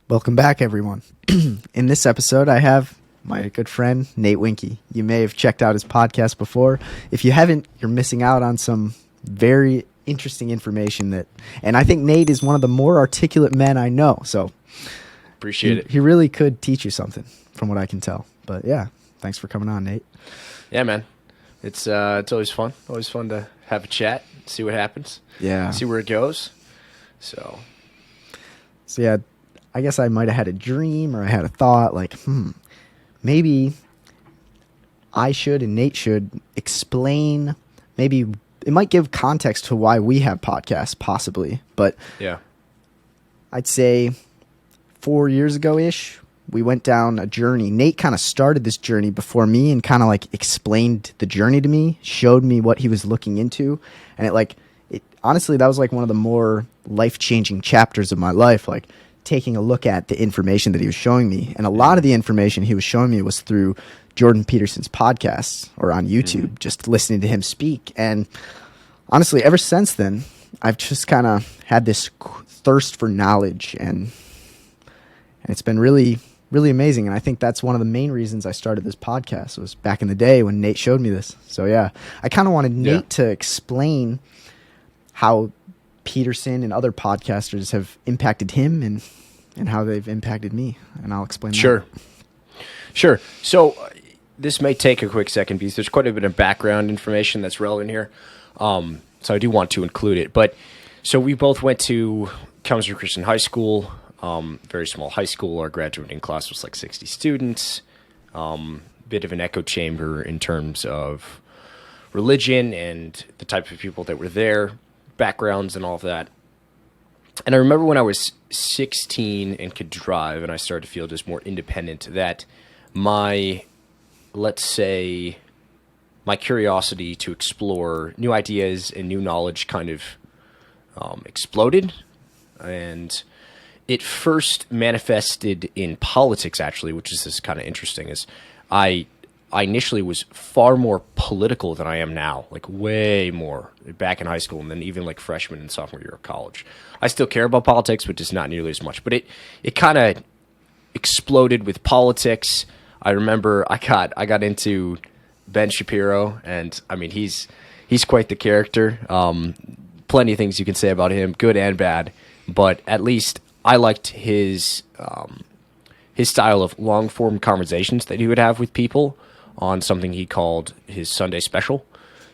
Welcome back, everyone. In this episode, I have my good friend, Nate Wenke. You may have checked out his podcast before. If you haven't, you're missing out on some very interesting information and I think Nate is one of the more articulate men I know. So appreciate it. He really could teach you something from what I can tell. But yeah, thanks for coming on, Nate. Yeah, man. It's always fun. Always fun to have a chat, see what happens. Yeah. See where it goes. So yeah, I guess I might have had a dream or I had a thought like, maybe I should and Nate should explain, maybe it might give context to why we have podcasts, possibly. But yeah, I'd say 4 years ago-ish, we went down a journey. Nate kind of started this journey before me and kind of like explained the journey to me, showed me what he was looking into. And honestly, that was like one of the more life-changing chapters of my life, like taking a look at the information that he was showing me. And a lot of the information he was showing me was through Jordan Peterson's podcasts or on YouTube, just listening to him speak. And honestly, ever since then, I've just kind of had this thirst for knowledge, and it's been really, really amazing. And I think that's one of the main reasons I started this podcast was back in the day when Nate showed me this. So yeah, I kind of wanted Nate to explain how Peterson and other podcasters have impacted him and how they've impacted me. And I'll explain that. Sure. So this may take a quick second because there's quite a bit of background information that's relevant here. So I do want to include it. But so we both went to Kalamazoo Christian High School, very small high school. Our graduating class was like 60 students. Bit of an echo chamber in terms of religion and the type of people that were there, backgrounds and all of that. And I remember when I was 16 and could drive and I started to feel just more independent, that my curiosity to explore new ideas and new knowledge kind of exploded. And it first manifested in politics, actually, which is just kind of interesting, is I initially was far more political than I am now, like way more back in high school and then even like freshman and sophomore year of college. I still care about politics, but just not nearly as much. But it kind of exploded with politics. I remember I got into Ben Shapiro, and I mean he's quite the character. Plenty of things you can say about him, good and bad, but at least I liked his style of long form conversations that he would have with people on something he called his Sunday special.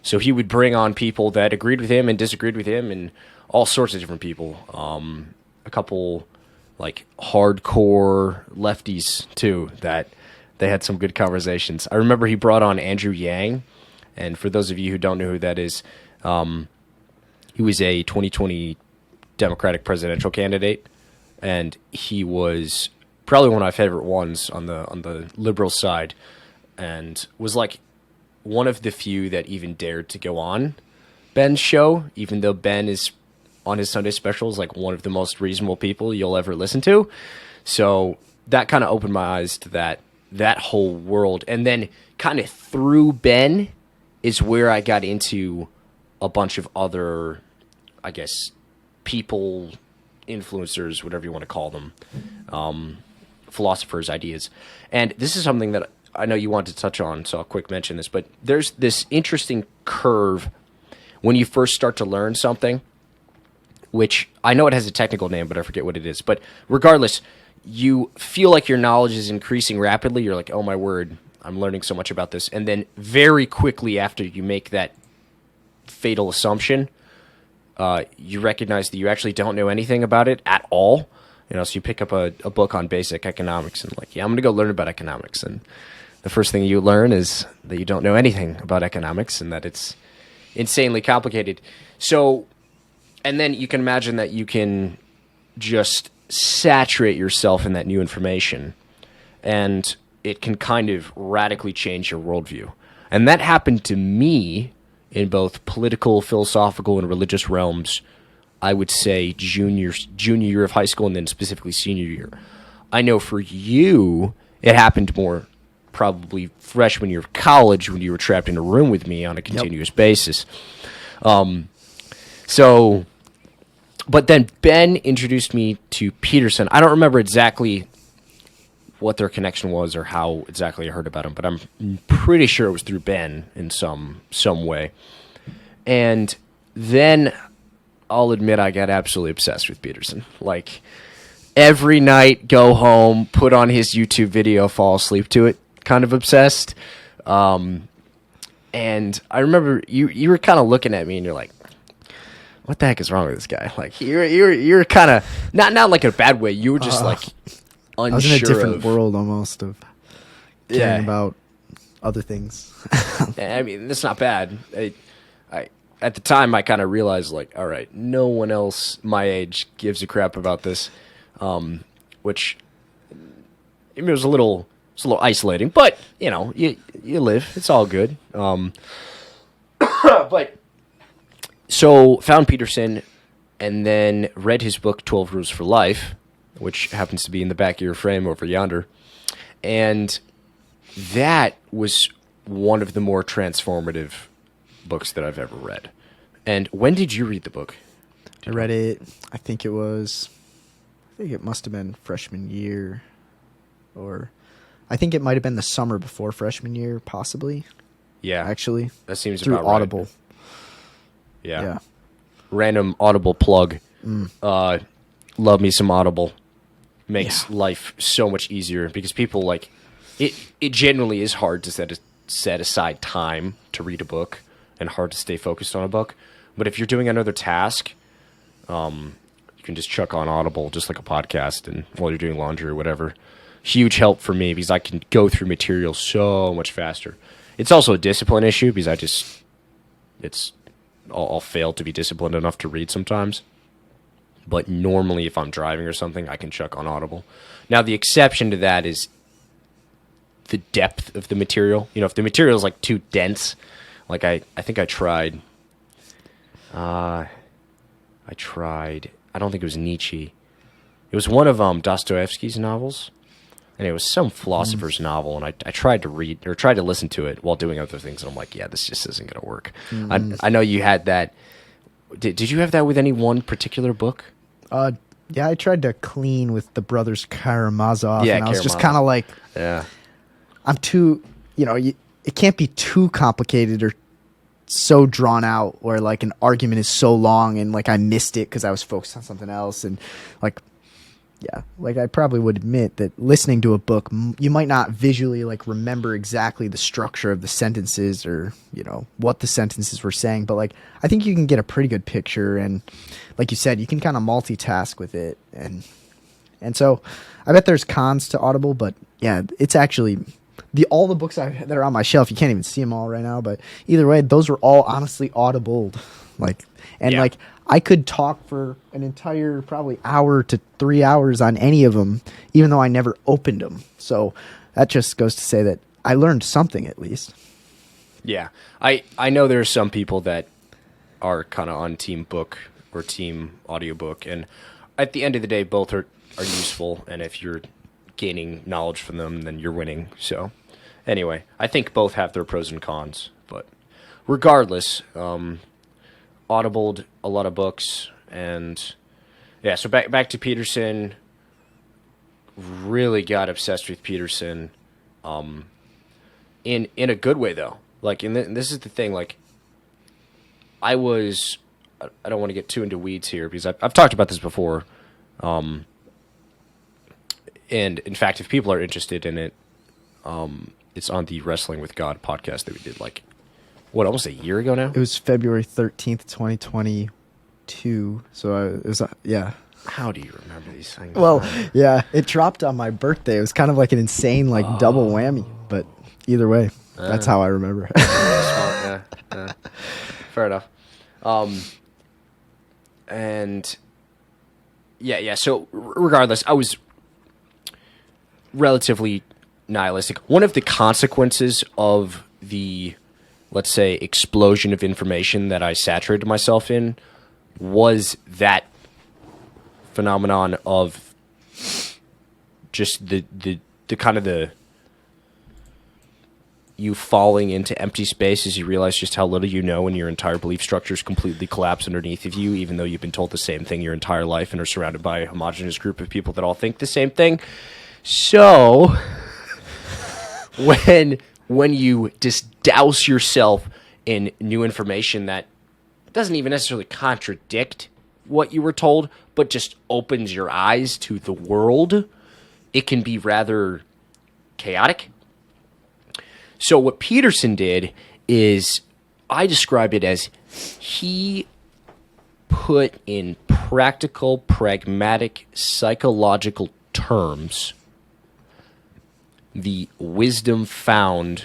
So he would bring on people that agreed with him and disagreed with him, and all sorts of different people. A couple like hardcore lefties too, that they had some good conversations. I remember he brought on Andrew Yang, and for those of you who don't know who that is, he was a 2020 Democratic presidential candidate, and he was probably one of my favorite ones on the liberal side, and was like one of the few that even dared to go on Ben's show, even though Ben is on his Sunday specials like one of the most reasonable people you'll ever listen to. So that kind of opened my eyes to that whole world. And then kind of through Ben is where I got into a bunch of other, I guess, people, influencers, whatever you want to call them, philosophers, ideas. And this is something that I know you want to touch on, so I'll quick mention this, but there's this interesting curve when you first start to learn something, which I know it has a technical name, but I forget what it is. But regardless, you feel like your knowledge is increasing rapidly. You're like, oh my word, I'm learning so much about this. And then very quickly after you make that fatal assumption, you recognize that you actually don't know anything about it at all. So you pick up a book on basic economics and like, yeah, I'm going to go learn about economics. And the first thing you learn is that you don't know anything about economics and that it's insanely complicated. So, and then you can imagine that you can just saturate yourself in that new information, and it can kind of radically change your worldview. And that happened to me in both political, philosophical, and religious realms, I would say junior year of high school and then specifically senior year. I know for you, it happened more probably freshman year of college when you were trapped in a room with me on a continuous basis. So but then Ben introduced me to Peterson. I don't remember exactly what their connection was or how exactly I heard about him, but I'm pretty sure it was through Ben in some way. And then I'll admit I got absolutely obsessed with Peterson. Like, every night, go home, put on his YouTube video, fall asleep to it, kind of obsessed. And I remember you were kind of looking at me and you're like, what the heck is wrong with this guy? Like, you're kind of, not like in a bad way, you were just like unsure. I was in a different world almost of caring about other things. I mean, that's not bad. I at the time, I kind of realized, like, all right, no one else my age gives a crap about this, which it was a little isolating. But you know, you live; it's all good. But so found Peterson, and then read his book 12 Rules for Life, which happens to be in the back of your frame over yonder, and that was one of the more transformative books that I've ever read. And when did you read the book? I read it, I think it must have been freshman year, or I think it might have been the summer before freshman year, possibly. Yeah. Actually. That seems through about right. Audible. Yeah. Random Audible plug. Love me some Audible. Makes life so much easier because people like it genuinely is hard to set aside time to read a book and hard to stay focused on a book. But if you're doing another task, you can just chuck on Audible just like a podcast and while you're doing laundry or whatever. Huge help for me because I can go through material so much faster. It's also a discipline issue because I'll fail to be disciplined enough to read sometimes. But normally if I'm driving or something, I can chuck on Audible. Now the exception to that is the depth of the material. You know, if the material is like too dense, like I think I tried, I don't think it was Nietzsche. It was one of Dostoevsky's novels, and it was some philosopher's novel, and I tried to read or tried to listen to it while doing other things, and I'm like, yeah, this just isn't going to work. I know you had that. Did you have that with any one particular book? Yeah, I tried to clean with the brothers Karamazov, Yeah, and I was just kind of like, I'm too, it can't be too complicated or so drawn out where like an argument is so long and like I missed it because I was focused on something else. And like, yeah, like I probably would admit that listening to a book, you might not visually like remember exactly the structure of the sentences or, what the sentences were saying. But like, I think you can get a pretty good picture. And like you said, you can kind of multitask with it. And so I bet there's cons to Audible, but yeah, it's actually all the books that are on my shelf. You can't even see them all right now, but either way, those were all honestly audibled. Like I could talk for an entire probably hour to 3 hours on any of them, even though I never opened them. So that just goes to say that I learned something at least. Yeah. I know there are some people that are kind of on team book or team audiobook, and at the end of the day, both are useful, and if you're gaining knowledge from them, then you're winning. So anyway, I think both have their pros and cons, but regardless, audibled a lot of books, and yeah, so back to Peterson. Really got obsessed with Peterson, in a good way though. Like, and this is the thing. Like, I don't want to get too into weeds here because I've talked about this before, and in fact, if people are interested in it, it's on the Wrestling with God podcast that we did like, almost a year ago now? It was February 13th, 2022. So it was, yeah. How do you remember these things? Well, yeah, it dropped on my birthday. It was kind of like an insane, double whammy. But either way, that's how I remember. Smart, yeah. Fair enough. And yeah. So regardless, I was relatively nihilistic. One of the consequences of the, let's say, explosion of information that I saturated myself in was that phenomenon of just the kind of the you falling into empty space as you realize just how little you know and your entire belief structures completely collapse underneath of you, even though you've been told the same thing your entire life and are surrounded by a homogenous group of people that all think the same thing. So when you just douse yourself in new information that doesn't even necessarily contradict what you were told, but just opens your eyes to the world, it can be rather chaotic. So what Peterson did is, I describe it as he put in practical, pragmatic, psychological terms the wisdom found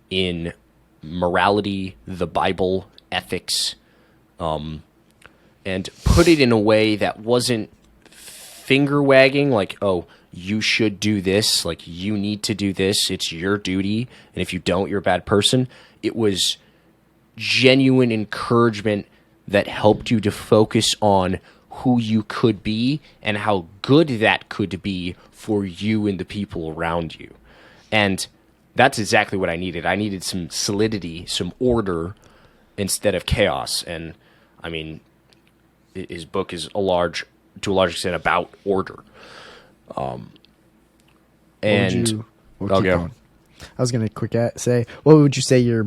in morality, the Bible, ethics, and put it in a way that wasn't finger wagging, like, oh, you should do this, like, you need to do this, it's your duty, and if you don't, you're a bad person. It was genuine encouragement that helped you to focus on who you could be and how good that could be for you and the people around you. And that's exactly what I needed. I needed some solidity, some order, instead of chaos. And, I mean, his book is to a large extent about order. And I'll go. I was going to say, what would you say your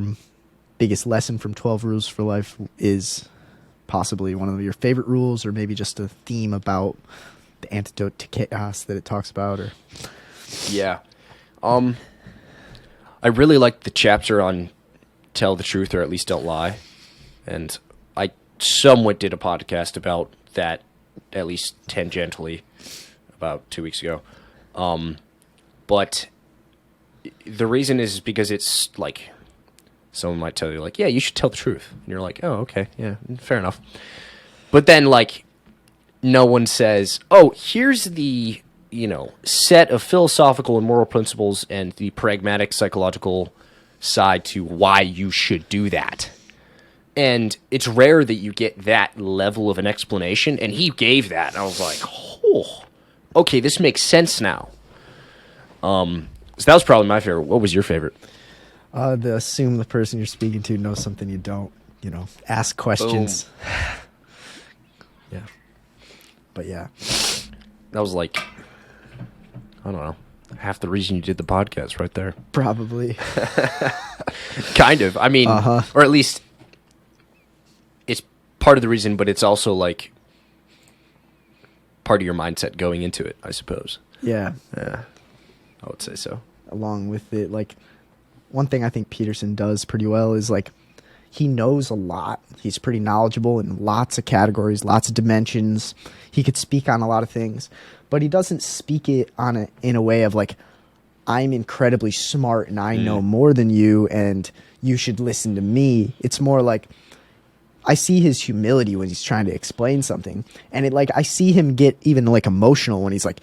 biggest lesson from 12 Rules for Life is? Possibly one of your favorite rules, or maybe just a theme about the antidote to chaos that it talks about? Or yeah, I really liked the chapter on tell the truth, or at least don't lie, and I somewhat did a podcast about that, at least tangentially, about 2 weeks ago. But the reason is because it's like, someone might tell you, like, yeah, you should tell the truth. And you're like, oh, okay, yeah, fair enough. But then, like, no one says, oh, here's the, set of philosophical and moral principles and the pragmatic psychological side to why you should do that. And it's rare that you get that level of an explanation, and he gave that. And I was like, oh, okay, this makes sense now. So that was probably my favorite. What was your favorite? The assume the person you're speaking to knows something you don't, ask questions. Yeah. But yeah. That was like, I don't know, half the reason you did the podcast right there. Probably. Kind of. I mean, or at least it's part of the reason, but it's also like part of your mindset going into it, I suppose. Yeah. Yeah. I would say so. Along with it, like, one thing I think Peterson does pretty well is, like, he knows a lot. He's pretty knowledgeable in lots of categories, lots of dimensions. He could speak on a lot of things, but he doesn't speak it in a way of, like, I'm incredibly smart and I know more than you and you should listen to me. It's more like, I see his humility when he's trying to explain something, and I see him get even, like, emotional when he's like,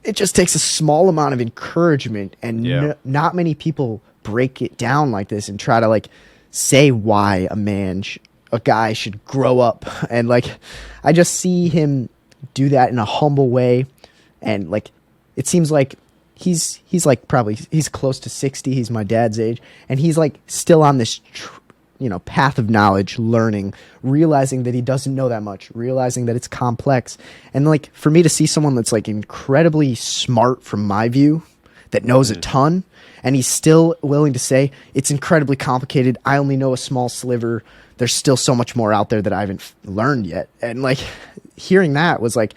it just takes a small amount of encouragement, and not many people break it down like this and try to, like, say why a guy should grow up. And, like, I just see him do that in a humble way, and, like, it seems like he's like probably he's close to 60. He's my dad's age, and he's, like, still on this path of knowledge, learning, realizing that he doesn't know that much, realizing that it's complex. And, like, for me to see someone that's, like, incredibly smart from my view, that knows a ton, and he's still willing to say it's incredibly complicated, I only know a small sliver, there's still so much more out there that I haven't learned yet. And, like, hearing that was like,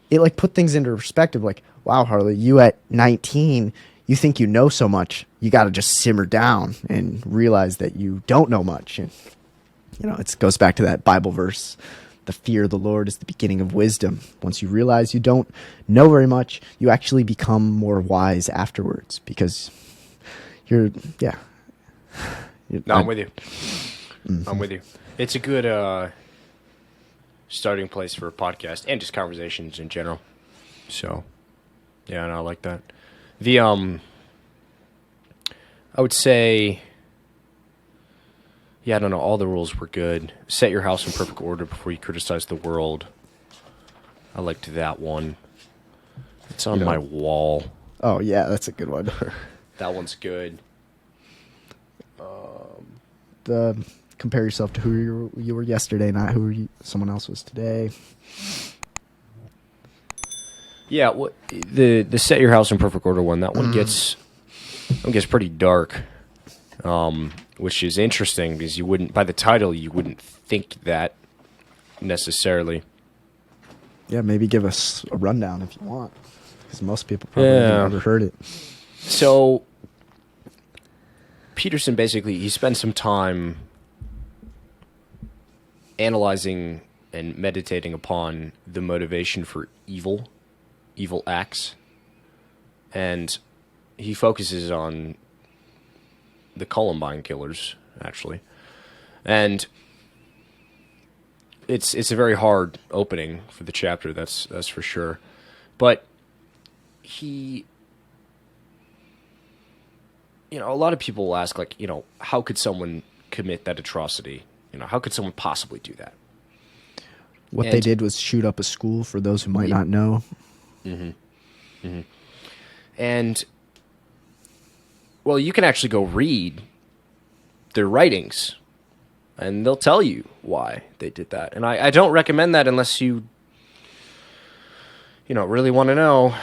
it, like, put things into perspective. Like, wow, Harley, you at 19, you think you know so much, you got to just simmer down and realize that you don't know much. And, it goes back to that Bible verse, the fear of the Lord is the beginning of wisdom. Once you realize you don't know very much, you actually become more wise afterwards, because I'm with you. Mm-hmm. I'm with you. It's a good starting place for a podcast and just conversations in general. So, yeah, I like that. I would say, I don't know, all the rules were good. Set your house in perfect order before you criticize the world. I liked that one. It's on my wall. Oh, yeah, that's a good one. That one's good. compare yourself to who you were yesterday, not who someone else was today. Yeah, the set your house in perfect order one, that one gets pretty dark, which is interesting because by the title you wouldn't think that necessarily. Yeah, maybe give us a rundown if you want, because most people probably haven't ever heard it. So Peterson basically, he spends some time analyzing and meditating upon the motivation for evil acts, and he focuses on the Columbine killers, actually. And it's a very hard opening for the chapter, that's for sure. But he, a lot of people will ask, like, how could someone commit that atrocity? How could someone possibly do that? What they did was shoot up a school, for those who might not know. And, well, you can actually go read their writings, and they'll tell you why they did that. And I don't recommend that unless you really want to know.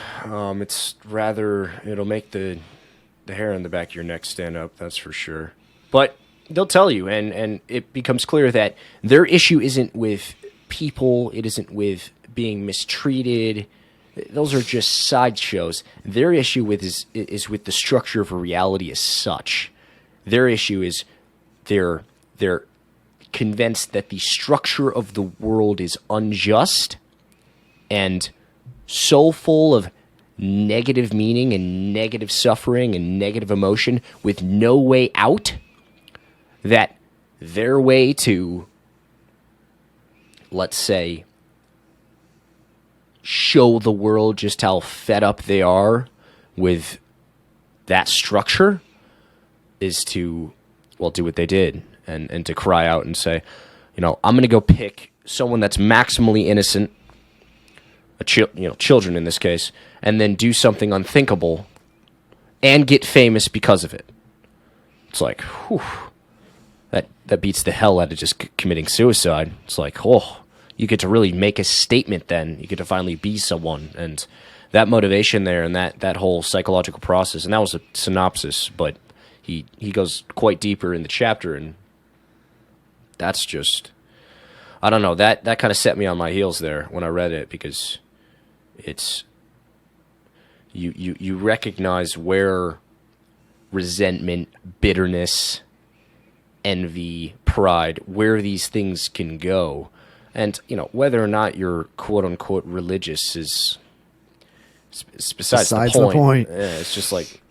It'll make the hair on the back of your neck stand up, that's for sure. But they'll tell you, and it becomes clear that their issue isn't with people, it isn't with being mistreated. Those are just sideshows. Their issue is with the structure of reality as such. Their issue is they're convinced that the structure of the world is unjust and so full of negative meaning and negative suffering and negative emotion with no way out, that their way to, let's say, show the world just how fed up they are with that structure is to, do what they did and to cry out and say, I'm going to go pick someone that's maximally innocent, children in this case, and then do something unthinkable and get famous because of it. It's like, whew, that beats the hell out of just committing suicide. It's like, you get to really make a statement then. You get to finally be someone. And that motivation there and that whole psychological process, and that was a synopsis, but he goes quite deeper in the chapter, and that's just, I don't know, that kind of set me on my heels there when I read it, because it's, you recognize where resentment, bitterness, envy, pride, where these things can go. And, whether or not you're quote-unquote religious is besides the point. Yeah, it's just like,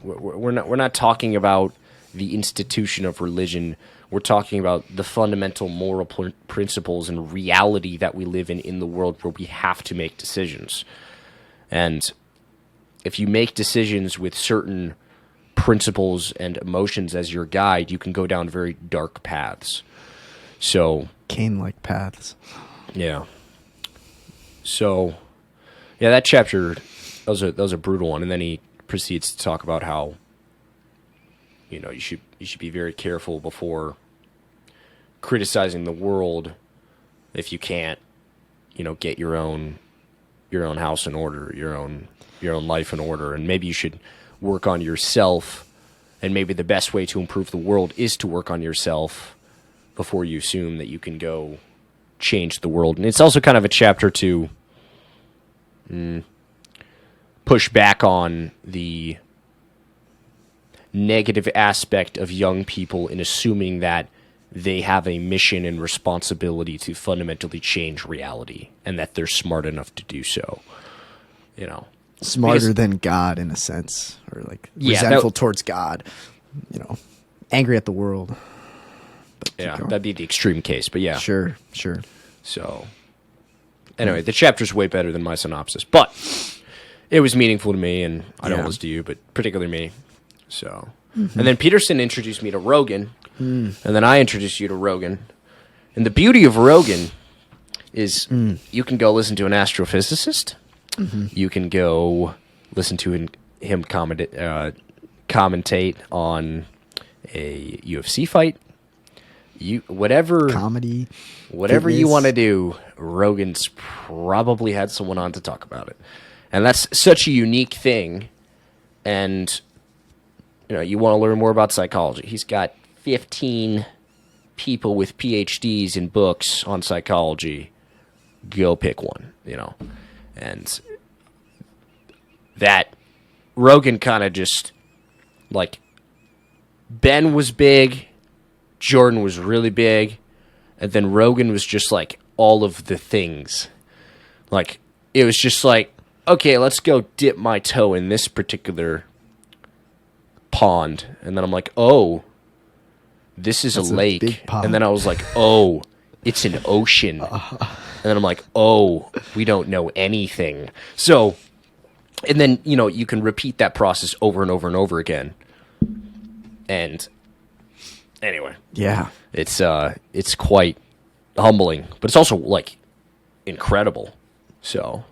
we're not talking about the institution of religion. We're talking about the fundamental moral principles and reality that we live in the world, where we have to make decisions. And if you make decisions with certain principles and emotions as your guide, you can go down very dark paths. So Cain-like paths. Yeah. So, yeah, that chapter, that was a brutal one. And then he proceeds to talk about how, you should be very careful before criticizing the world if you can't, get your own house in order, your own life in order, and maybe you should work on yourself. And maybe the best way to improve the world is to work on yourself before you assume that you can go change the world. And it's also kind of a chapter to push back on the negative aspect of young people in assuming that they have a mission and responsibility to fundamentally change reality, and that they're smart enough to do so. Smarter than God, in a sense, or like resentful towards God, angry at the world. Yeah, that'd be the extreme case, but yeah. Sure. So, anyway, the chapter's way better than my synopsis, but it was meaningful to me, and I know it was to you, but particularly me. So, and then Peterson introduced me to Rogan, and then I introduced you to Rogan. And the beauty of Rogan is you can go listen to an astrophysicist, you can go listen to him commentate on a UFC fight, whatever comedy, whatever you fitness. want to do, Rogan's probably had someone on to talk about it. And that's such a unique thing. And you want to learn more about psychology. He's got 15 people with PhDs in books on psychology. Go pick one, And that Rogan kind of just, like, Ben was big, Jordan was really big, and then Rogan was just like all of the things. Like, it was just like, okay, let's go dip my toe in this particular pond. And then I'm like, oh, this is That's a a lake. big pond. And then I was like, oh, it's an ocean. And then I'm like, oh, we don't know anything. So, and then, you can repeat that process over and over and over again. And anyway, Yeah. it's quite humbling, but it's also, like, incredible. So,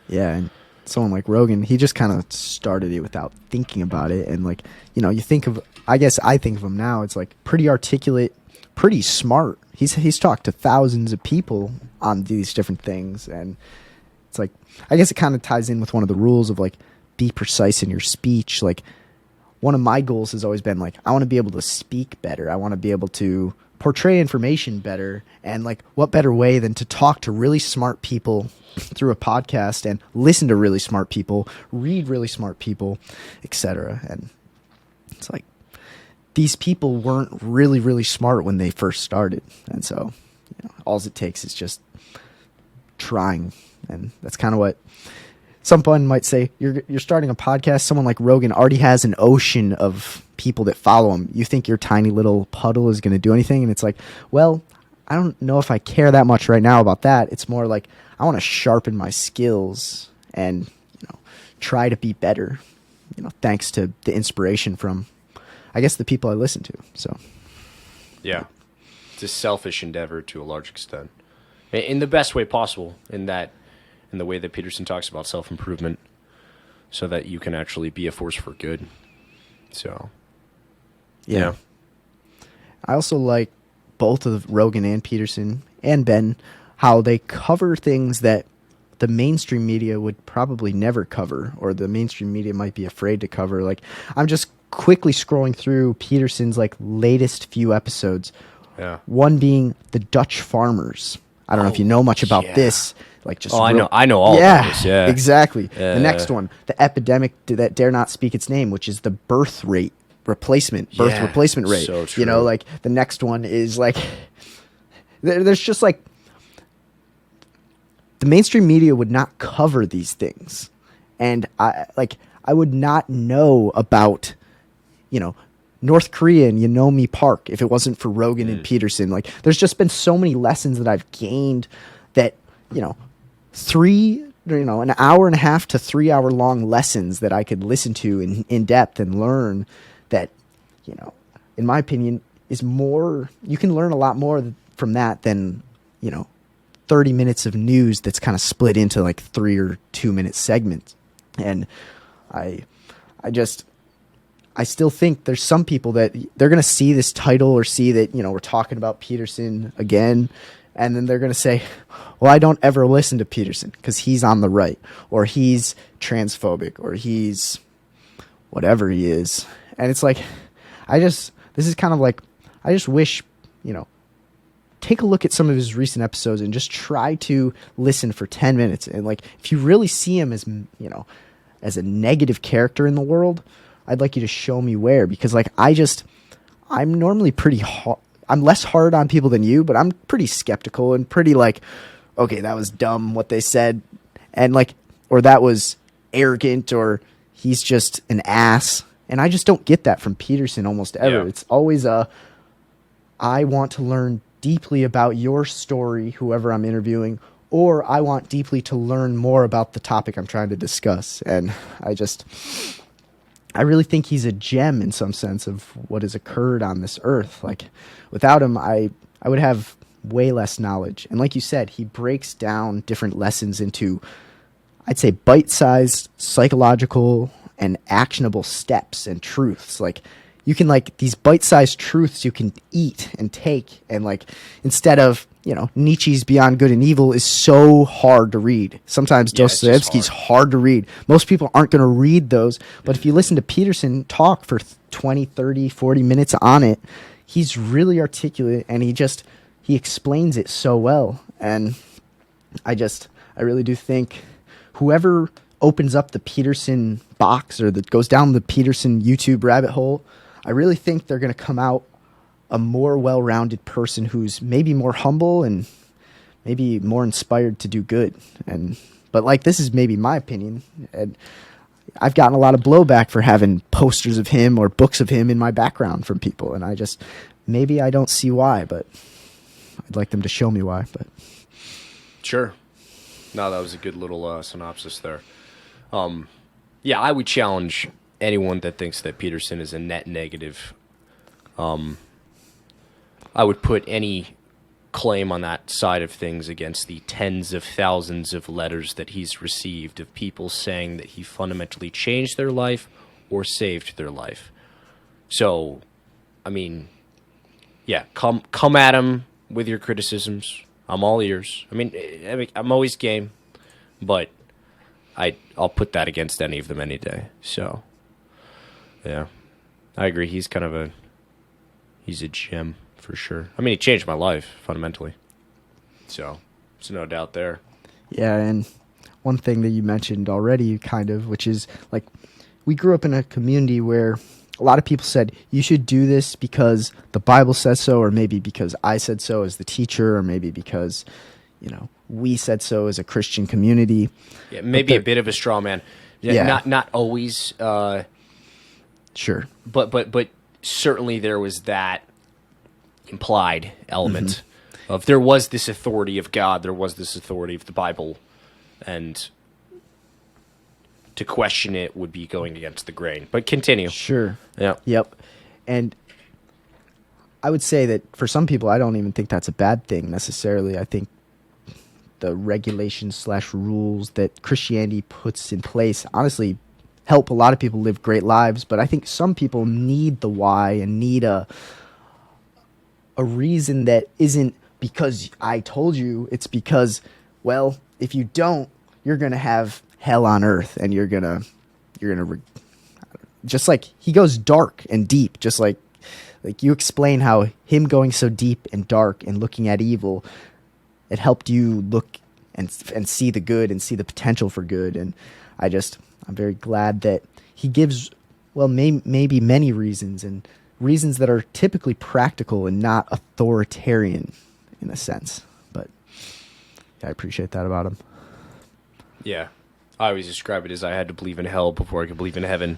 Yeah, and someone like Rogan, he just kind of started it without thinking about it. And, like, you think of, I guess I think of him now, it's like pretty articulate, pretty smart. He's talked to thousands of people on these different things. And it's like, I guess it kind of ties in with one of the rules of, like, be precise in your speech. Like, one of my goals has always been, like, I want to be able to speak better. I want to be able to portray information better. And, like, what better way than to talk to really smart people through a podcast and listen to really smart people, read really smart people, etc. And it's like, these people weren't really, really smart when they first started. And so, all it takes is just trying. And that's kind of what someone might say. You're starting a podcast. Someone like Rogan already has an ocean of people that follow him. You think your tiny little puddle is going to do anything? And it's like, well, I don't know if I care that much right now about that. It's more like, I want to sharpen my skills and, try to be better, thanks to the inspiration from, I guess, the people I listen to. So, yeah, it's a selfish endeavor to a large extent, in the best way possible. In the way that Peterson talks about self-improvement, so that you can actually be a force for good. So, yeah. I also like both of Rogan and Peterson and Ben, how they cover things that the mainstream media would probably never cover, or the mainstream media might be afraid to cover. Like, I'm just quickly scrolling through Peterson's, like, latest few episodes. Yeah. One being the Dutch farmers. I don't know if you know much about this. Like, just I know all about this. Yeah, exactly. Yeah. The next one, the epidemic that dare not speak its name, which is the birth replacement rate. So true. Like, the next one is, like, there's just, like, the mainstream media would not cover these things. And I would not know about, North Korea and Yeonmi Park if it wasn't for Rogan and Peterson. Like, there's just been so many lessons that I've gained that, an hour and a half to 3 hour long lessons that I could listen to in depth and learn that, in my opinion, is more, you can learn a lot more from that than, 30 minutes of news that's kind of split into, like, 3 or 2 minute segments. And I still think there's some people that they're going to see this title or see that, we're talking about Peterson again. And then they're going to say, well, I don't ever listen to Peterson because he's on the right, or he's transphobic, or he's whatever he is. And it's like, this is kind of like, I just wish, take a look at some of his recent episodes and just try to listen for 10 minutes. And, like, if you really see him as, as a negative character in the world, I'd like you to show me where, because, like, I'm normally pretty hard. I'm less hard on people than you, but I'm pretty skeptical and pretty, like, okay, that was dumb what they said. And, like, or that was arrogant, or he's just an ass. And I just don't get that from Peterson almost ever. Yeah. It's always I want to learn deeply about your story, whoever I'm interviewing, or I want deeply to learn more about the topic I'm trying to discuss. And I really think he's a gem in some sense of what has occurred on this earth. Like, without him, I would have way less knowledge. And like you said, he breaks down different lessons into, I'd say, bite-sized, psychological, and actionable steps and truths. Like, you can like these bite-sized truths you can eat and take, and like instead of, you know, Nietzsche's Beyond Good and Evil is so hard to read. Sometimes Yeah, it's just Dostoevsky's hard to read. Most people aren't going to read those, but if you listen to Peterson talk for 20, 30, 40 minutes on it, he's really articulate, and he explains it so well. And I really do think whoever opens up the Peterson box or that goes down the Peterson YouTube rabbit hole, I really think they're going to come out a more well-rounded person who's maybe more humble and maybe more inspired to do good. But like, this is maybe my opinion, and I've gotten a lot of blowback for having posters of him or books of him in my background from people, and maybe I don't see why, but I'd like them to show me why. But Sure. No, that was a good little synopsis there. Yeah, I would challenge anyone that thinks that Peterson is a net negative. I would put any claim on that side of things against the tens of thousands of letters that he's received of people saying that he fundamentally changed their life or saved their life. So, I mean, yeah, come at him with your criticisms. I'm all ears. I mean, I'm always game, but I'll put that against any of them any day. So, yeah, I agree. He's a gem for sure. I mean, he changed my life fundamentally. So, there's no doubt there. yeah, and one thing that you mentioned already, which is like, we grew up in a community where a lot of people said, you should do this because the Bible says so, or maybe because I said so as the teacher, or maybe because, you know, we said so as a Christian community. Yeah, maybe a bit of a straw man. Yeah. Not always. Sure. But certainly there was that implied element of there was this authority of God, there was this authority of the Bible, and to question it would be going against the grain. But continue. Sure. Yeah. Yep. And I would say that for some people, I don't even think that's a bad thing necessarily. I think the regulations/rules that Christianity puts in place honestly help a lot of people live great lives, but I think some people need the why and need a reason that isn't because I told you. It's because, well, if you don't, you're going to have hell on earth, and you're going to just like he goes dark and deep, just like you explain how him going so deep and dark and looking at evil, it helped you look and see the good and see the potential for good. And I'm very glad that he gives, well, maybe many reasons, and reasons that are typically practical and not authoritarian in a sense. But yeah, I appreciate that about him. Yeah. I always describe it as I had to believe in hell before I could believe in heaven,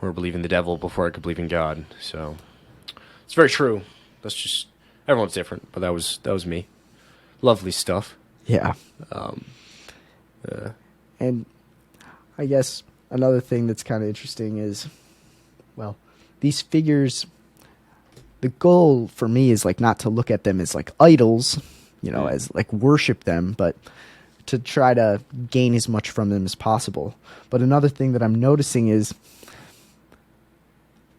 or believe in the devil before I could believe in God. So it's very true. That's just, everyone's different, but that was me. Lovely stuff. Yeah. And I guess another thing that's kind of interesting is, well, these figures, the goal for me is like not to look at them as like idols, you know, as like worship them, but to try to gain as much from them as possible. But another thing that I'm noticing is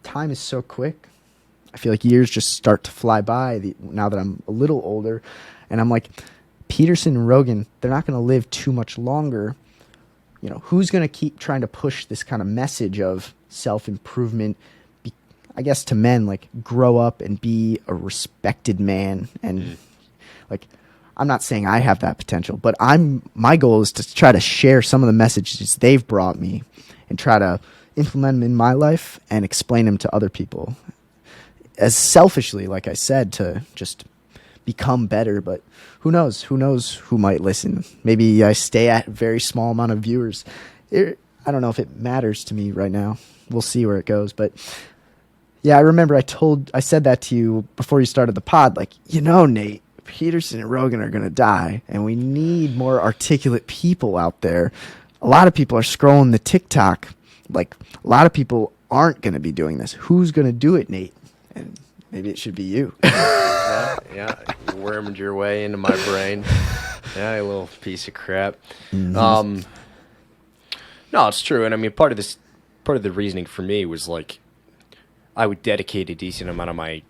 time is so quick. I feel like years just start to fly by now that I'm a little older. And I'm like, Peterson and Rogan, they're not going to live too much longer. You know, who's going to keep trying to push this kind of message of self-improvement, I guess, to men, like grow up and be a respected man. And like, I'm not saying I have that potential, but my goal is to try to share some of the messages they've brought me and try to implement them in my life and explain them to other people. As selfishly, like I said, to just become better, but who knows who might listen. Maybe I stay at a very small amount of viewers. I don't know if it matters to me right now. We'll see where it goes. But yeah, I remember I said that to you before you started the pod, like, you know, Nate, Peterson and Rogan are going to die, and we need more articulate people out there. A lot of people are scrolling the TikTok. Like, a lot of people aren't going to be doing this. Who's going to do it, Nate? And maybe it should be you. Yeah, you wormed your way into my brain. Yeah, you little piece of crap. No, it's true, and I mean, part of the reasoning for me was like, I would dedicate a decent amount of my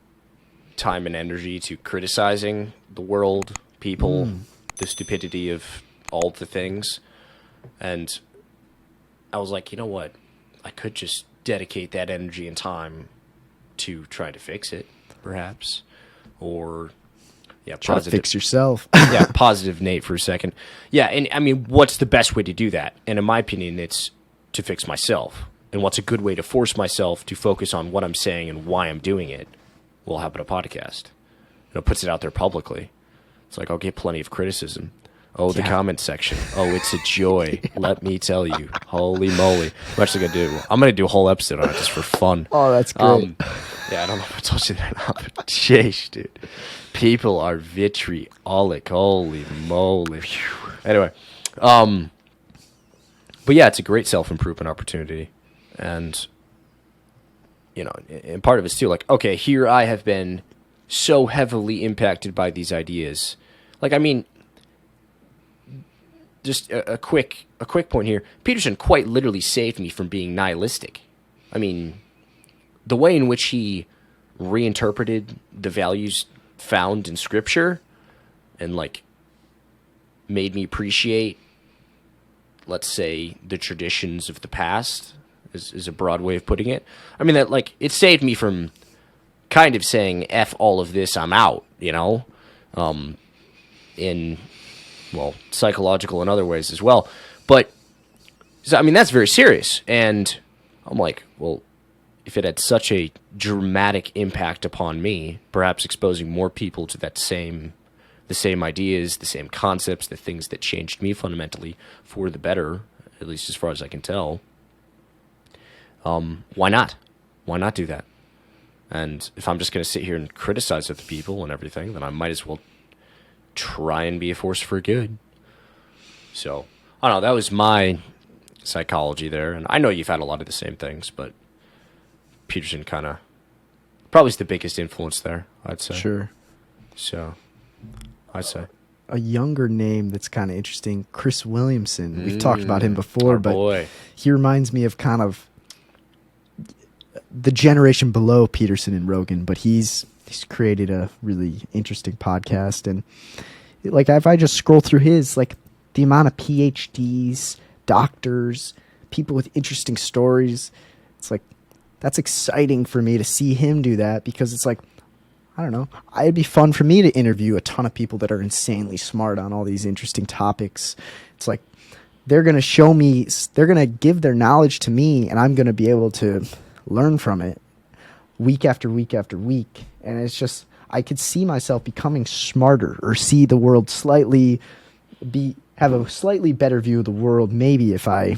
time and energy to criticizing the world, people, the stupidity of all the things. And I was like, you know what? I could just dedicate that energy and time to try to fix it, perhaps. Or, yeah, Try to fix yourself. yeah, positive Nate for a second. Yeah, and I mean, what's the best way to do that? And in my opinion, it's to fix myself. And what's a good way to force myself to focus on what I'm saying and why I'm doing it? Well, how about a podcast? Puts it out there publicly. It's like, I'll get plenty of criticism. Oh, the comment section. Oh, it's a joy. Let me tell you. Holy moly. I'm actually I'm going to do a whole episode on it just for fun. Oh, that's great. Yeah, I don't know if I told you that or not, but jeez, dude. People are vitriolic. Holy moly. Anyway. But yeah, it's a great self-improvement opportunity. And, and part of it's too, like, okay, here I have been so heavily impacted by these ideas. Like, I mean, just a quick point here. Peterson quite literally saved me from being nihilistic. I mean, the way in which he reinterpreted the values found in Scripture and, like, made me appreciate, let's say, the traditions of the past is a broad way of putting it. I mean, that, like, it saved me from kind of saying, F all of this, I'm out, in, well, psychological and other ways as well. But, I mean, that's very serious. And I'm like, well, if it had such a dramatic impact upon me, perhaps exposing more people to the same ideas, the same concepts, the things that changed me fundamentally for the better, at least as far as I can tell, why not? Why not do that? And if I'm just going to sit here and criticize other people and everything, then I might as well try and be a force for good. So, I don't know, that was my psychology there. And I know you've had a lot of the same things, but Peterson probably is the biggest influence there, I'd say. Sure. So, I'd say. A younger name that's kind of interesting, Chris Williamson. We've talked about him before, but he reminds me of kind of the generation below Peterson and Rogan, but he's created a really interesting podcast. And like, if I just scroll through his, like, the amount of PhDs, doctors, people with interesting stories, it's like, that's exciting for me to see him do that, because it's like, I don't know, it'd be fun for me to interview a ton of people that are insanely smart on all these interesting topics. It's like, they're going to give their knowledge to me, and I'm going to be able to learn from it week after week after week. And it's just, I could see myself becoming smarter, or see the world have a slightly better view of the world, maybe, if I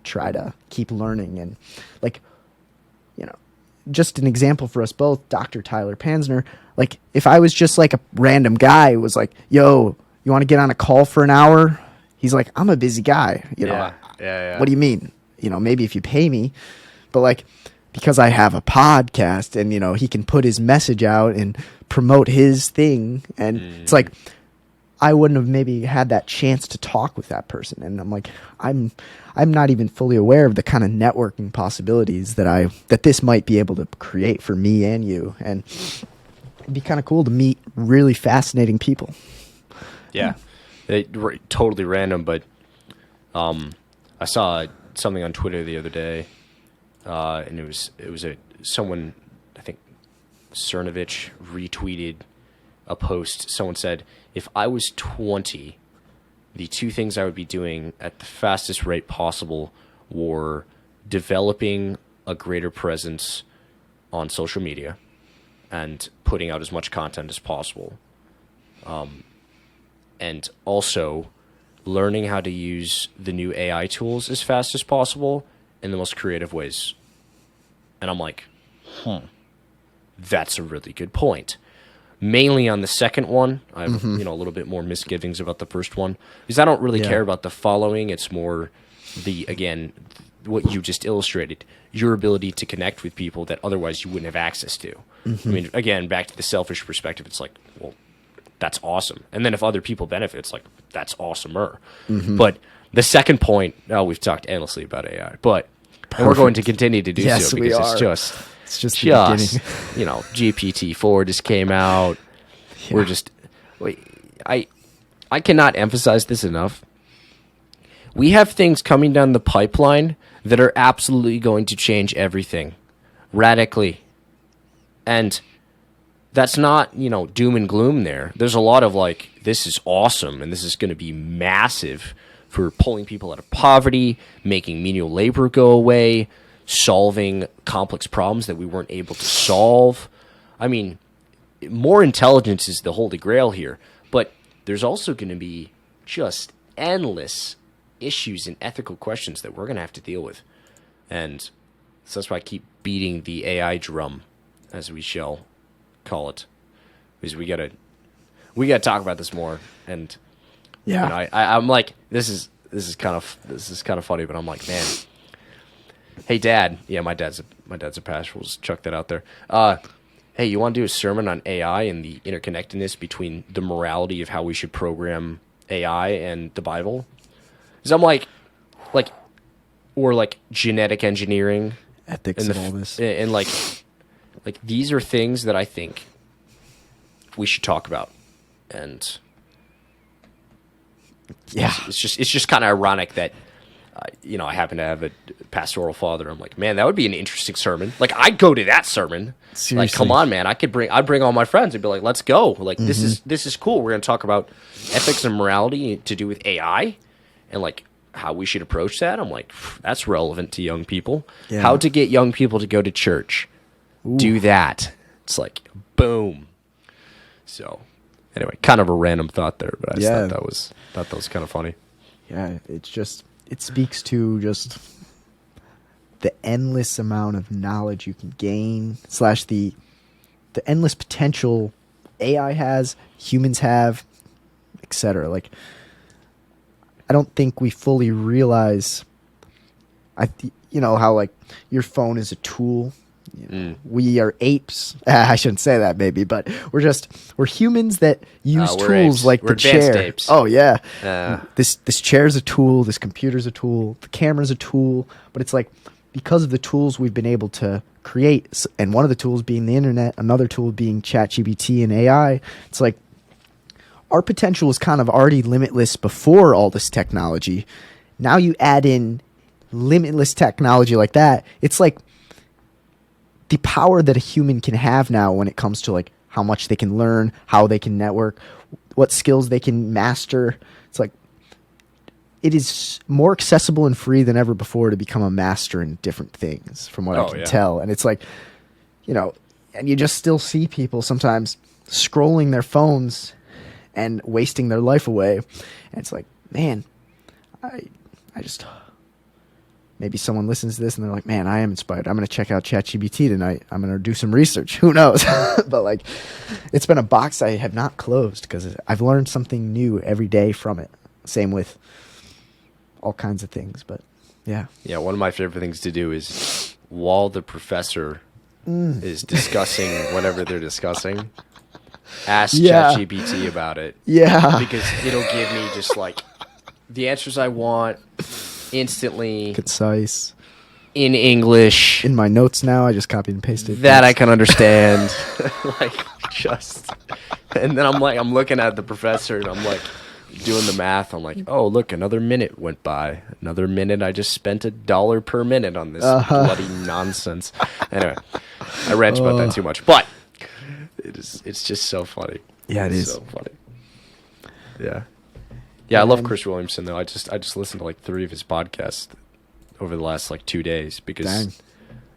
try to keep learning. And, like, just an example for us both, Dr. Tyler Pansner, like, if I was just like a random guy who was like, yo, you want to get on a call for an hour? He's like, I'm a busy guy. Yeah. What do you mean? Maybe if you pay me. But, like, because I have a podcast and, he can put his message out and promote his thing. And it's like, I wouldn't have maybe had that chance to talk with that person. And I'm like, I'm not even fully aware of the kind of networking possibilities that this might be able to create for me and you. And it'd be kind of cool to meet really fascinating people. Yeah. Totally random, but I saw something on Twitter the other day, and it was someone, I think Cernovich, retweeted a post. Someone said, if I was 20, the two things I would be doing at the fastest rate possible were developing a greater presence on social media and putting out as much content as possible. And also learning how to use the new AI tools as fast as possible in the most creative ways. And I'm like, that's a really good point. Mainly on the second one, I have a little bit more misgivings about the first one, because I don't really care about the following. It's more what you just illustrated, your ability to connect with people that otherwise you wouldn't have access to. I mean, again, back to the selfish perspective, it's like, well, that's awesome. And then if other people benefit, it's like, that's awesomer. But the second point, we've talked endlessly about AI, but And we're going to continue to do Yes, so we because are. It's just the beginning. you know, GPT-4 just came out. Yeah. We're just, I cannot emphasize this enough. We have things coming down the pipeline that are absolutely going to change everything radically. And that's not, you know, doom and gloom there. There's a lot of like, this is awesome and this is going to be massive for pulling people out of poverty, making menial labor go away, solving complex problems that we weren't able to solve. I mean, more intelligence is the holy grail here, but there's also going to be just endless issues and ethical questions that we're going to have to deal with. And so that's why I keep beating the AI drum, as we shall call it, because we gotta talk about this more. And Yeah. you know, I'm like, this is kind of funny, but I'm like, man, hey Dad, yeah, my dad's a pastor. We'll just chuck that out there. Hey, you want to do a sermon on AI and the interconnectedness between the morality of how we should program AI and the Bible? Because I'm like, or like genetic engineering, Ethics and all this. and like these are things that I think we should talk about. And Yeah. it's just kind of ironic that you know, I happen to have a pastoral father. I'm like, man, that would be an interesting sermon. Like, I'd go to that sermon. Seriously. Like, come on, man. I'd bring all my friends and be like, let's go. Like, this is cool. We're going to talk about ethics and morality to do with AI and like how we should approach that. I'm like, that's relevant to young people. Yeah. How to get young people to go to church. Ooh. Do that. It's like, boom. So, anyway, kind of a random thought there, but I just thought that was kind of funny. Yeah, it speaks to just the endless amount of knowledge you can gain / the endless potential AI has, humans have, etc. Like, I don't think we fully realize, you know, how like your phone is a tool. You know, we are apes. I shouldn't say that, maybe, but we're humans that use we're tools apes. like We're the chair. advanced apes. Oh yeah, this chair's a tool. This computer's a tool. The camera's a tool. But it's like, because of the tools we've been able to create, and one of the tools being the internet, another tool being ChatGPT and AI. It's like our potential was kind of already limitless before all this technology. Now you add in limitless technology like that. It's like the power that a human can have now when it comes to like how much they can learn, how they can network, what skills they can master. It's like, it is more accessible and free than ever before to become a master in different things, from what I can tell. And it's like, you know, and you just still see people sometimes scrolling their phones and wasting their life away. And it's like, man, I just... Maybe someone listens to this and they're like, man, I am inspired. I'm going to check out ChatGPT tonight. I'm going to do some research. Who knows? But like, it's been a box I have not closed because I've learned something new every day from it. Same with all kinds of things. But yeah. Yeah, one of my favorite things to do is while the professor is discussing whatever they're discussing, ask ChatGPT about it. Yeah. Because it'll give me just like the answers I want instantly, concise, in English, in my notes now. I just copied and pasted that I can understand. Like, just, and then I'm looking at the professor and I'm like doing the math. I'm like, oh look, another minute went by. Another minute. I just spent $1 per minute on this bloody nonsense. Anyway, I rant about that too much, but it's just so funny. Yeah, it is so funny. Yeah. Yeah, I love Chris Williamson though. I just listened to like 3 of his podcasts over the last like 2 days because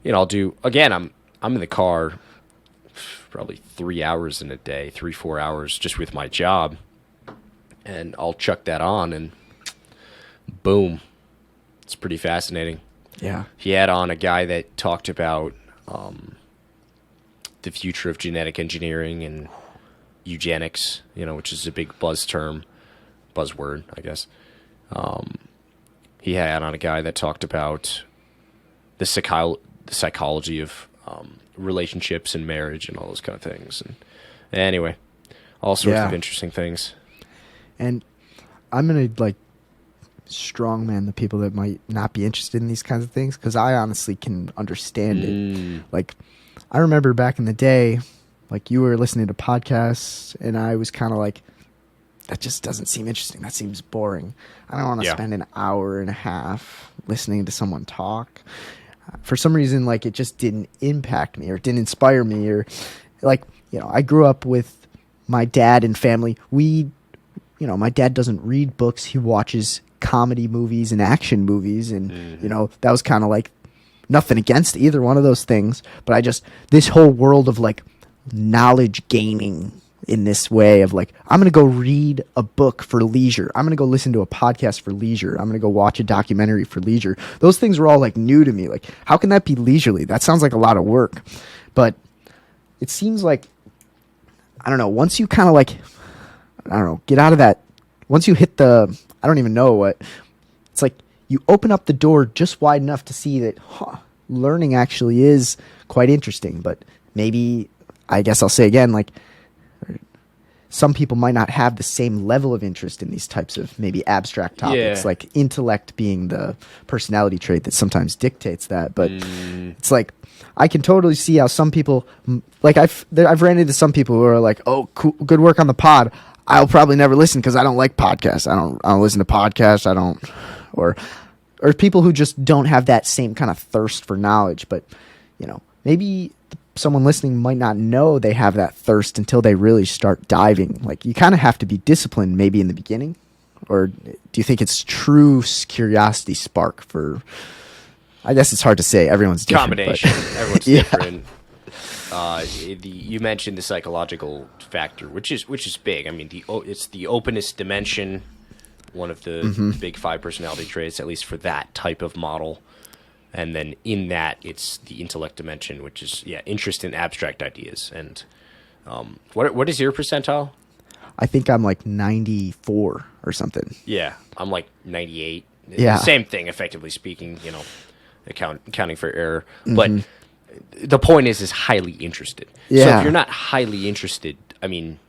you know, I'll do, again, I'm in the car probably 3 hours in a day, 3-4 hours just with my job, and I'll chuck that on and boom, it's pretty fascinating. Yeah. He had on a guy that talked about the future of genetic engineering and eugenics, you know, which is a big buzzword, I guess. He had on a guy that talked about the psychology of relationships and marriage and all those kind of things. And anyway, all sorts of interesting things. And I'm going to like strongman the people that might not be interested in these kinds of things, because I honestly can understand it. Like, I remember back in the day, like you were listening to podcasts, and I was kind of like, that just doesn't seem interesting. That seems boring. I don't want to spend an hour and a half listening to someone talk. For some reason, like, it just didn't impact me or didn't inspire me, or like, you know, I grew up with my dad and family. My dad doesn't read books. He watches comedy movies and action movies. And, you know, that was kind of like nothing against either one of those things. But this whole world of like knowledge gaining in this way of like, I'm going to go read a book for leisure. I'm going to go listen to a podcast for leisure. I'm going to go watch a documentary for leisure. Those things were all like new to me. Like, how can that be leisurely? That sounds like a lot of work. But it seems like, I don't know, once you kind of like, I don't know, get out of that, once you hit I don't even know what, it's like you open up the door just wide enough to see that, learning actually is quite interesting. But maybe, I guess I'll say again, like, some people might not have the same level of interest in these types of maybe abstract topics, like intellect being the personality trait that sometimes dictates that. But it's like, I can totally see how some people, like I've ran into some people who are like, oh, cool, good work on the pod. I'll probably never listen because I don't like podcasts. I don't listen to podcasts. Or people who just don't have that same kind of thirst for knowledge. But, you know, maybe someone listening might not know they have that thirst until they really start diving. Like, you kind of have to be disciplined maybe in the beginning. Or do you think it's true curiosity spark for, I guess it's hard to say. Everyone's different. Combination. Everyone's different. You mentioned the psychological factor, which is big. I mean, it's the openness dimension, one of the big 5 personality traits, at least for that type of model. And then in that, it's the intellect dimension, which is interest in abstract ideas. And what is your percentile? I think I'm like 94 or something. Yeah, I'm like 98. Yeah, same thing, effectively speaking. You know, accounting for error, but the point is highly interested. Yeah. So if you're not highly interested, I mean,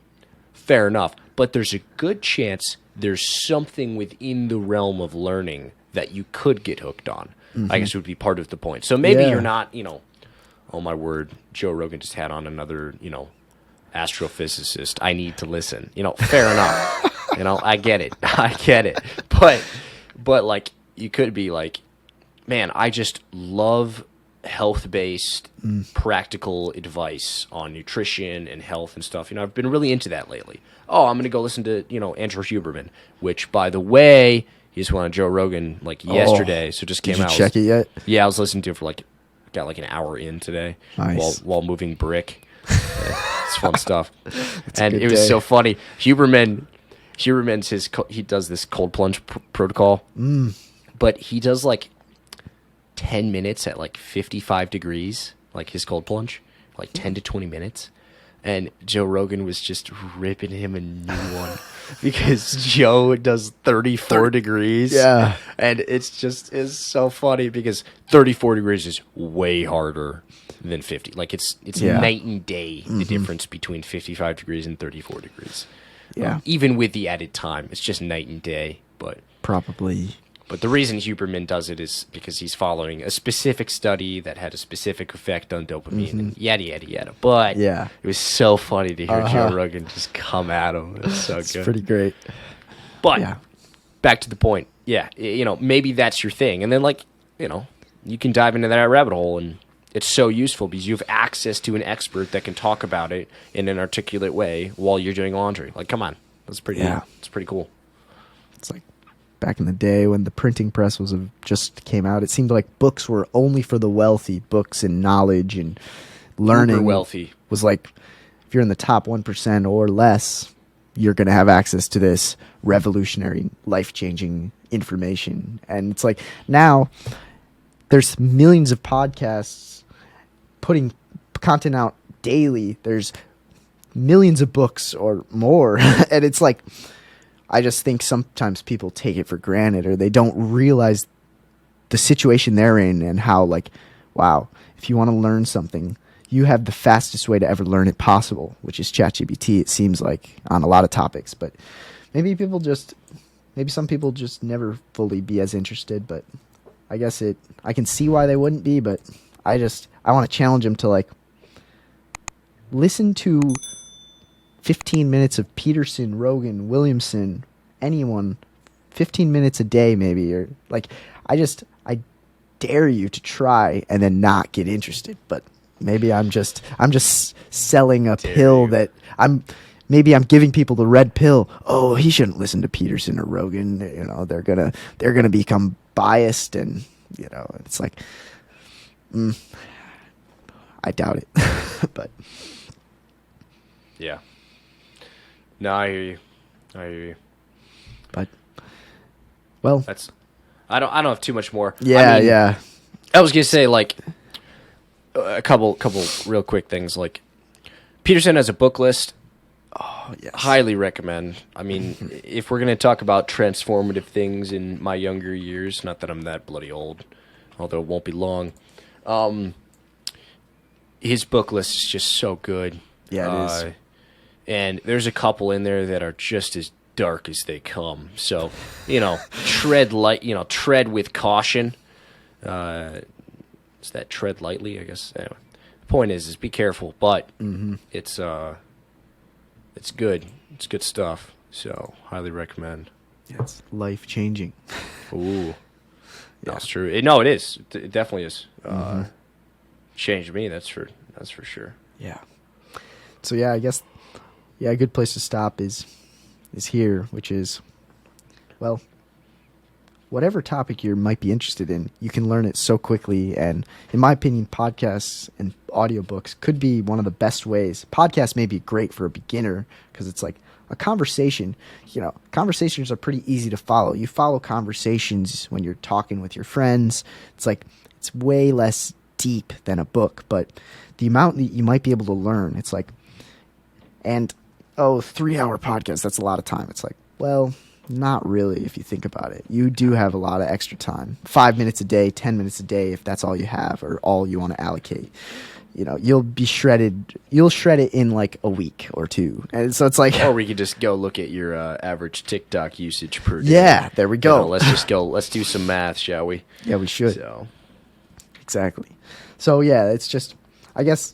fair enough. But there's a good chance there's something within the realm of learning that you could get hooked on. I guess would be part of the point. So maybe you're not, you know, oh my word, Joe Rogan just had on another, you know, astrophysicist. I need to listen. You know, fair enough. You know, I get it. But like, you could be like, man, I just love health-based practical advice on nutrition and health and stuff. You know, I've been really into that lately. Oh, I'm going to go listen to, you know, Andrew Huberman, which, by the way, he just went on Joe Rogan like yesterday, so just came out. Did you check it yet? Yeah, I was listening to it for got like an hour in today. Nice. while moving brick. It's fun stuff. And it was so funny. Huberman's he does this cold plunge protocol, but he does like 10 minutes at like 55 degrees, like his cold plunge, like 10 to 20 minutes. And Joe Rogan was just ripping him a new one because Joe does 34 degrees. Yeah. And it's so funny because 34 degrees is way harder than 50. Like it's night and day, the difference between 55 degrees and 34 degrees. Yeah. Even with the added time, it's just night and day. But the reason Huberman does it is because he's following a specific study that had a specific effect on dopamine and yada, yada, yada. But it was so funny to hear Joe Rogan just come at him. It was so it's good. Pretty great. But back to the point. Yeah, you know, maybe that's your thing. And then, like, you know, you can dive into that rabbit hole, and it's so useful because you have access to an expert that can talk about it in an articulate way while you're doing laundry. Like, come on. That's pretty It's pretty cool. It's like, back in the day when the printing press just came out, it seemed like books were only for the wealthy. Books and knowledge and learning wealthy was like, if you're in the top 1% or less, you're going to have access to this revolutionary, life-changing information. And it's like, now there's millions of podcasts putting content out daily. There's millions of books or more. And it's like, I just think sometimes people take it for granted, or they don't realize the situation they're in and how, like, wow, if you want to learn something, you have the fastest way to ever learn it possible, which is ChatGPT, it seems like, on a lot of topics. But maybe people just maybe some people just never fully be as interested, but I guess I can see why they wouldn't be, but I want to challenge them to like listen to 15 minutes of Peterson, Rogan, Williamson, anyone, 15 minutes a day maybe, or like I dare you to try and then not get interested. But maybe I'm just selling a pill that I'm giving people the red pill. Oh, he shouldn't listen to Peterson or Rogan. You know, they're gonna become biased, and you know, it's like, I doubt it. But yeah, no, I hear you. But well, I don't have too much more. Yeah, I mean, yeah. I was gonna say like a couple real quick things. Like Peterson has a book list. Oh, yes. Highly recommend. I mean, if we're gonna talk about transformative things in my younger years, not that I'm that bloody old, although it won't be long. His book list is just so good. Yeah, it is. And there's a couple in there that are just as dark as they come. So, you know, tread with caution. Is that tread lightly? I guess. Anyway, the point is be careful, but it's good. It's good stuff. So, highly recommend. Yeah, it's life changing. Ooh, that's true. It is. It definitely is. Changed me. That's for sure. Yeah. So yeah, I guess a good place to stop is here, which is, well, whatever topic you might be interested in, you can learn it so quickly. And in my opinion, podcasts and audiobooks could be one of the best ways. Podcasts may be great for a beginner because it's like a conversation. You know, conversations are pretty easy to follow. You follow conversations when you're talking with your friends. It's like, it's way less deep than a book, but the amount that you might be able to learn, it's like, and 3-hour podcast, that's a lot of time. It's like, well, not really if you think about it. You do have a lot of extra time. 5 minutes a day, 10 minutes a day, if that's all you have or all you want to allocate. You know, you'll shred it in like a week or two. And so it's like, or we could just go look at your average TikTok usage per day. Yeah, there we go. Let's do some math, shall we? Yeah, we should. So. Exactly. So yeah, it's just, I guess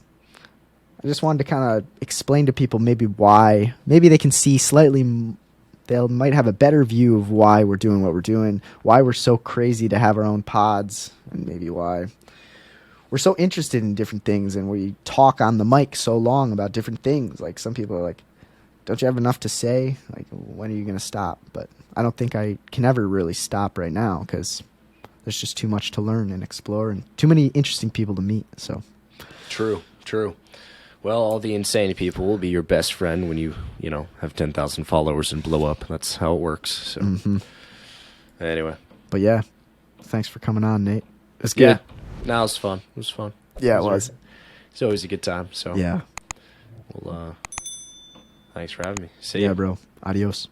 I just wanted to kind of explain to people maybe they can see slightly, they might have a better view of why we're doing what we're doing, why we're so crazy to have our own pods, and maybe why we're so interested in different things and we talk on the mic so long about different things. Like some people are like, don't you have enough to say? Like, when are you going to stop? But I don't think I can ever really stop right now because there's just too much to learn and explore and too many interesting people to meet. So True. Well, all the insane people will be your best friend when you have 10,000 followers and blow up. That's how it works. So anyway. But yeah, thanks for coming on, Nate. It's good. Yeah. No, it was fun. It was fun. Yeah, it was. It's always a good time. So yeah. Well, thanks for having me. See ya. Yeah, bro. Adios.